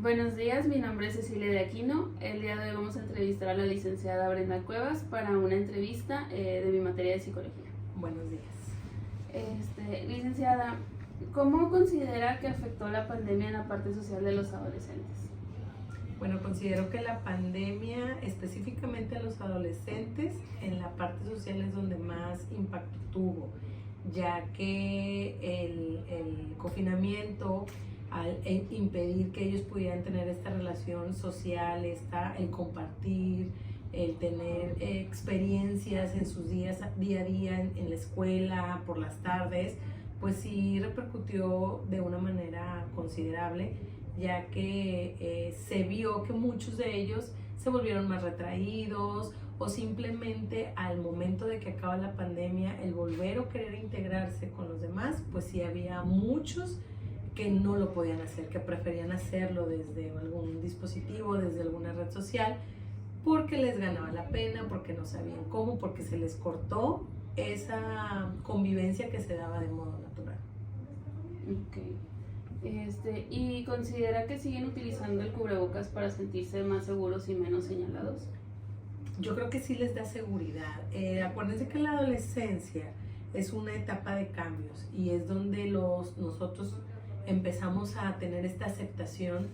Buenos días, mi nombre es Cecilia de Aquino. El día de hoy vamos a entrevistar a la licenciada Brenda Cuevas para una entrevista de mi materia de psicología. Buenos días. Licenciada, ¿cómo considera que afectó la pandemia en la parte social de los adolescentes? Bueno, considero que la pandemia, específicamente a los adolescentes, en la parte social es donde más impacto tuvo, ya que el confinamiento, al impedir que ellos pudieran tener esta relación social, el compartir, el tener experiencias en sus día a día en la escuela, por las tardes, pues sí repercutió de una manera considerable, ya que se vio que muchos de ellos se volvieron más retraídos o simplemente al momento de que acaba la pandemia, el volver o querer integrarse con los demás, pues sí había muchos que no lo podían hacer, que preferían hacerlo desde algún dispositivo, desde alguna red social, porque les ganaba la pena, porque no sabían cómo, porque se les cortó esa convivencia que se daba de modo natural. Okay. ¿Y considera que siguen utilizando el cubrebocas para sentirse más seguros y menos señalados? Yo creo que sí les da seguridad. Acuérdense que la adolescencia es una etapa de cambios y es donde nosotros empezamos a tener esta aceptación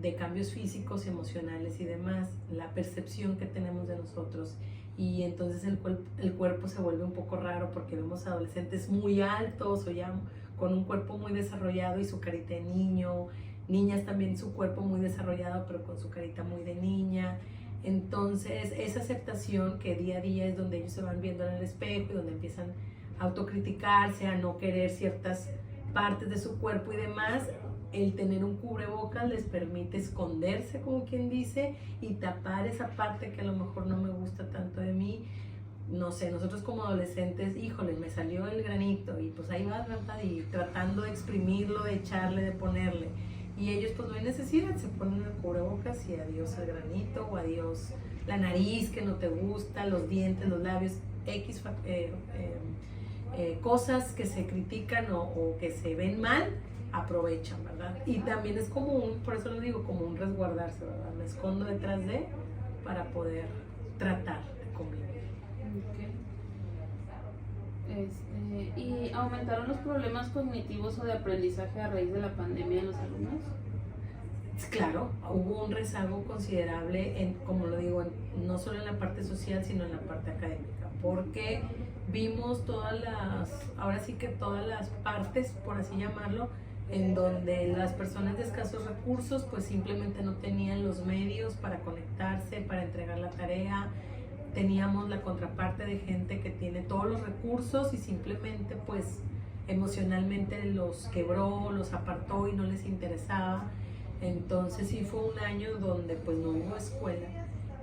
de cambios físicos, emocionales y demás, la percepción que tenemos de nosotros, y entonces el cuerpo se vuelve un poco raro porque vemos adolescentes muy altos o ya con un cuerpo muy desarrollado y su carita de niño, niñas también su cuerpo muy desarrollado pero con su carita muy de niña. Entonces esa aceptación que día a día es donde ellos se van viendo en el espejo y donde empiezan a autocriticarse, a no querer ciertas partes de su cuerpo y demás, el tener un cubrebocas les permite esconderse, como quien dice, y tapar esa parte que a lo mejor no me gusta tanto de mí. No sé, nosotros como adolescentes, híjole, me salió el granito y pues ahí vas, ¿verdad? Y tratando de exprimirlo, de echarle, de ponerle. Y ellos pues no hay necesidad, se ponen el cubrebocas y adiós el granito, o adiós la nariz que no te gusta, los dientes, los labios, cosas que se critican o que se ven mal, aprovechan, ¿verdad? Y también es como por eso lo digo, como un resguardarse, ¿verdad? Me escondo detrás para poder tratar de convivir. Okay. ¿Y aumentaron los problemas cognitivos o de aprendizaje a raíz de la pandemia en los alumnos? Claro, hubo un rezago considerable, como lo digo, no solo en la parte social, sino en la parte académica, porque vimos ahora sí que todas las partes, por así llamarlo, en donde las personas de escasos recursos pues simplemente no tenían los medios para conectarse, para entregar la tarea. Teníamos la contraparte de gente que tiene todos los recursos y simplemente pues emocionalmente los quebró, los apartó y no les interesaba. Entonces sí fue un año donde pues no hubo escuela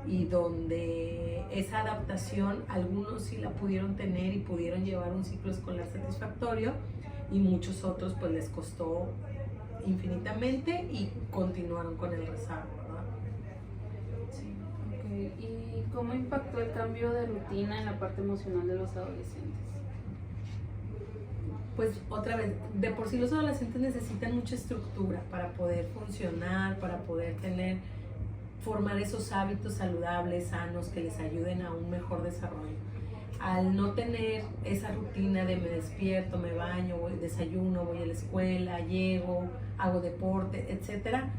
y donde esa adaptación algunos sí la pudieron tener y pudieron llevar un ciclo escolar satisfactorio, y muchos otros pues les costó infinitamente y continuaron con el rezago, ¿verdad? Sí, okay. ¿Y cómo impactó el cambio de rutina en la parte emocional de los adolescentes? Pues otra vez, de por sí los adolescentes necesitan mucha estructura para poder funcionar, para poder formar esos hábitos saludables, sanos, que les ayuden a un mejor desarrollo. Al no tener esa rutina de me despierto, me baño, desayuno, voy a la escuela, llego, hago deporte, etcétera,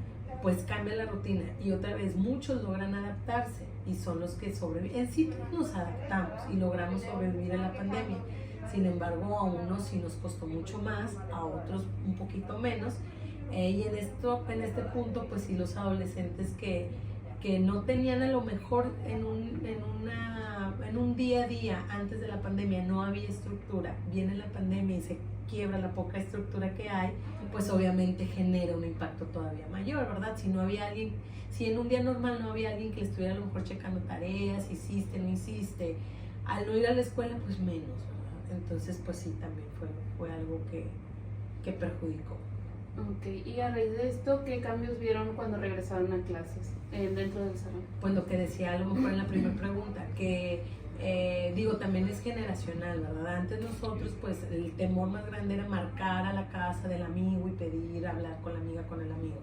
pues cambia la rutina y otra vez muchos logran adaptarse y son los que sobreviven. En sí nos adaptamos y logramos sobrevivir a la pandemia. Sin embargo, a unos sí nos costó mucho más, a otros un poquito menos. Y en este punto, pues sí, los adolescentes que no tenían a lo mejor en un día a día antes de la pandemia, no había estructura, viene la pandemia y se quiebra la poca estructura que hay, pues obviamente genera un impacto todavía mayor, ¿verdad? Si en un día normal no había alguien que le estuviera a lo mejor checando tareas, hiciste, no hiciste, al no ir a la escuela, pues menos, ¿verdad? Entonces, pues sí, también fue algo que perjudicó. Ok, y a raíz de esto, ¿qué cambios vieron cuando regresaron a clases dentro del salón? Pues lo que decía a lo mejor en la primera pregunta, que también es generacional, ¿verdad? Antes nosotros, pues el temor más grande era marcar a la casa del amigo y pedir hablar con la amiga, con el amigo.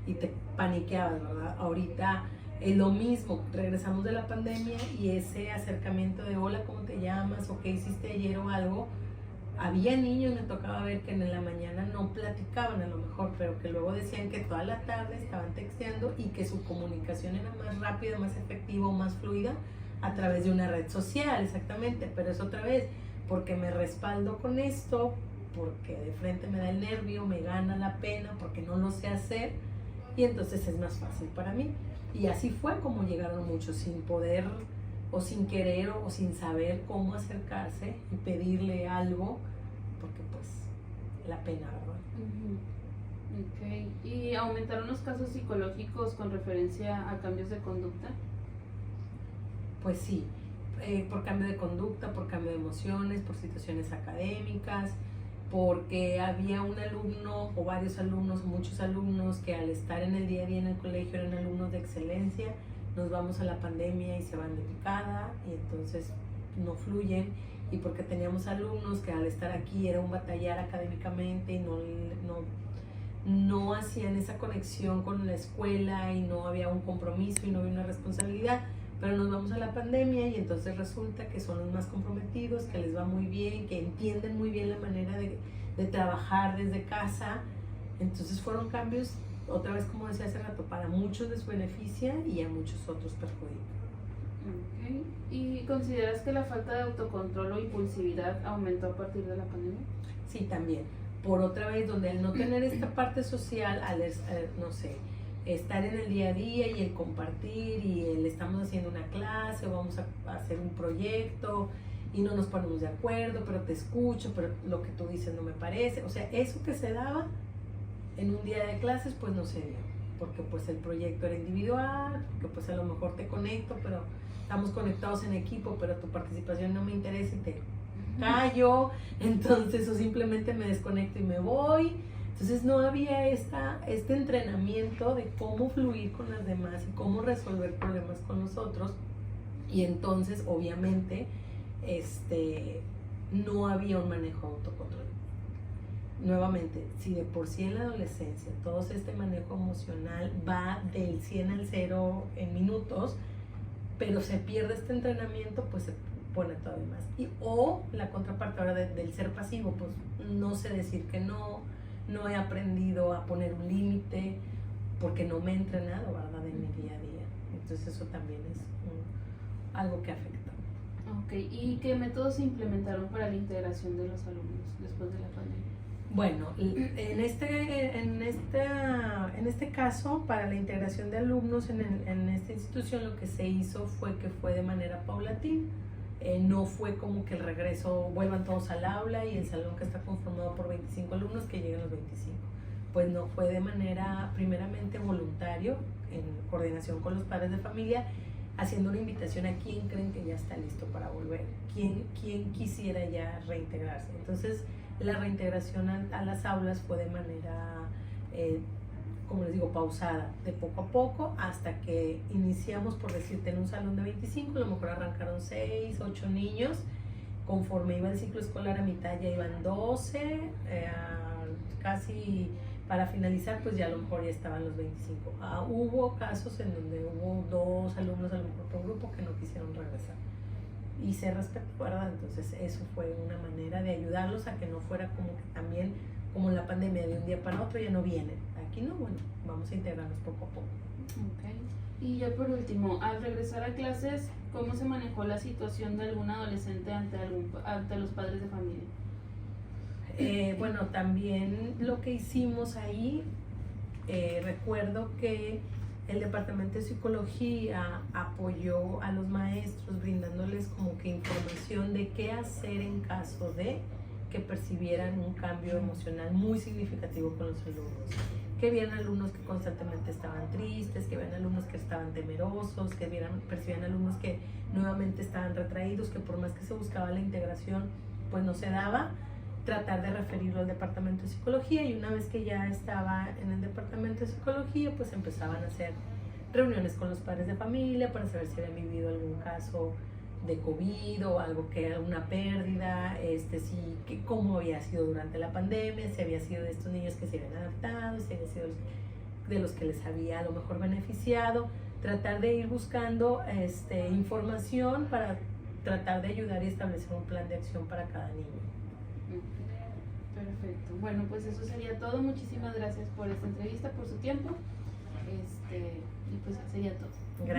y te paniqueabas, ¿verdad? Ahorita es lo mismo, regresamos de la pandemia y ese acercamiento de hola, ¿cómo te llamas? O ¿qué hiciste ayer o algo? Había niños, me tocaba ver que en la mañana no platicaban a lo mejor, pero que luego decían que toda la tarde estaban texteando y que su comunicación era más rápida, más efectiva o más fluida a través de una red social, exactamente. Pero es otra vez, porque me respaldo con esto, porque de frente me da el nervio, me gana la pena, porque no lo sé hacer y entonces es más fácil para mí. Y así fue como llegaron muchos sin poder o sin querer o sin saber cómo acercarse y pedirle algo, porque pues la pena, ¿verdad? Ok. ¿Y aumentaron los casos psicológicos con referencia a cambios de conducta? Pues sí, por cambio de conducta, por cambio de emociones, por situaciones académicas, porque había un alumno o varios alumnos, muchos alumnos que al estar en el día a día en el colegio eran alumnos de excelencia, nos vamos a la pandemia y se van de picada y entonces no fluyen, y porque teníamos alumnos que al estar aquí era un batallar académicamente y no hacían esa conexión con la escuela y no había un compromiso y no había una responsabilidad, pero nos vamos a la pandemia y entonces resulta que son los más comprometidos, que les va muy bien, que entienden muy bien la manera de trabajar desde casa. Entonces fueron cambios, otra vez como decía hace rato, para muchos les beneficia y a muchos otros perjudica. Okay. ¿Y consideras que la falta de autocontrol o impulsividad aumentó a partir de la pandemia? Sí, también. Por otra vez, donde al no tener esta parte social, no sé, estar en el día a día y el compartir y el estamos haciendo una clase o vamos a hacer un proyecto y no nos ponemos de acuerdo, pero te escucho, pero lo que tú dices no me parece. O sea, eso que se daba en un día de clases, pues no se dio, porque pues el proyecto era individual, porque pues a lo mejor te conecto, pero estamos conectados en equipo, pero tu participación no me interesa y te callo, entonces o simplemente me desconecto y me voy. Entonces no había este entrenamiento de cómo fluir con las demás y cómo resolver problemas con los otros, y entonces obviamente no había un manejo de autocontrol. Nuevamente, si de por sí en la adolescencia todo este manejo emocional va del 100 al 0 en minutos, pero se pierde este entrenamiento, pues se pone todavía más. O la contraparte ahora del ser pasivo, pues no sé decir que no he aprendido a poner un límite porque no me he entrenado, ¿verdad?, en mi día a día. Entonces eso también es algo que afecta. Ok, ¿y qué métodos se implementaron para la integración de los alumnos después de la pandemia? Bueno, en este caso, para la integración de alumnos en esta institución, lo que se hizo fue que fue de manera paulatina. No fue como que el regreso, vuelvan todos al aula y el salón que está conformado por 25 alumnos que lleguen los 25. Pues no, fue de manera primeramente voluntario, en coordinación con los padres de familia, haciendo una invitación a quién creen que ya está listo para volver, quién quisiera ya reintegrarse. Entonces la reintegración a las aulas fue de manera, como les digo, pausada, de poco a poco, hasta que iniciamos, por decirte, en un salón de 25, a lo mejor arrancaron 6, 8 niños, conforme iba el ciclo escolar a mitad ya iban 12, casi para finalizar pues ya a lo mejor ya estaban los 25. Hubo casos en donde hubo 2 alumnos a lo mejor por grupo que no quisieron regresar y se respetó, ¿verdad? Entonces eso fue una manera de ayudarlos a que no fuera como que también como en la pandemia de un día para otro ya no vienen. Aquí no, bueno, vamos a integrarnos poco a poco. Okay. Y ya por último, al regresar a clases, ¿cómo se manejó la situación de algún adolescente ante los padres de familia? Bueno, también lo que hicimos ahí, recuerdo que el departamento de psicología apoyó a los maestros brindándoles como que información de qué hacer en caso de que percibieran un cambio emocional muy significativo con los alumnos. Que vieran alumnos que constantemente estaban tristes, que vieran alumnos que estaban temerosos, que percibían alumnos que nuevamente estaban retraídos, que por más que se buscaba la integración, pues no se daba. Tratar de referirlo al departamento de psicología, y una vez que ya estaba en el departamento de psicología, pues empezaban a hacer reuniones con los padres de familia para saber si habían vivido algún caso de COVID o algo, que una pérdida, cómo había sido durante la pandemia, si había sido de estos niños que se habían adaptado, si había sido de los que les había a lo mejor beneficiado, tratar de ir buscando información para tratar de ayudar y establecer un plan de acción para cada niño. Perfecto. Bueno, pues eso sería todo. Muchísimas gracias por esta entrevista, por su tiempo. Y pues sería todo. Gracias.